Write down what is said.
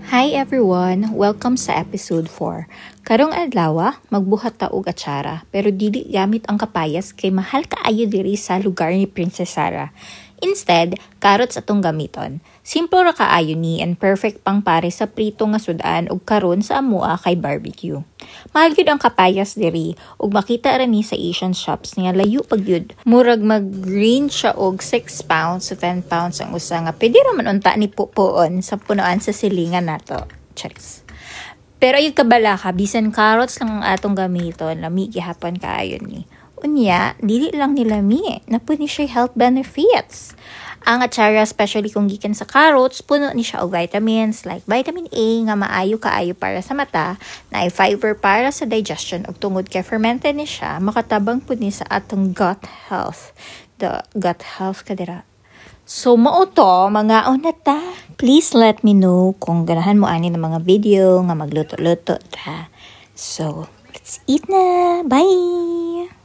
Hi everyone! Welcome sa episode 4. Karong adlaw, magbuhat ta og atsara, pero dili gamit ang kapayas kay mahal kaayo diri sa lugar ni Princess Sarah. Instead, carrots atong gamiton. Simple ra kaayo ni and perfect pang pare sa prito nga sudan ug karon sa amua kay barbecue. Mahal gyud ang kapayas diri ug makita ra ni sa Asian shops nga layo pag yun. Murag mag-range siya og 6 pounds to 10 pounds ang usa nga pwede ra man unta ni pupuon sa punuan sa silingan nato. Charis. Pero ayun kabala ka, bisan carrots lang ang atong gamiton, lami gihapon kaayo ni. Unya, dili lang nila na po ni siya health benefits. Ang atsara, especially kung gikan sa carrots, puno ni siya og vitamins like vitamin A nga maayo kaayo para sa mata, na ay fiber para sa digestion ug tungod kay fermented ni siya, makatabang po ni sa atong gut health. The gut health kadira. So, mao to, mga ta. Please let me know kung ganahan mo ani ng mga video nga magluto-luto ta. So, let's eat na. Bye!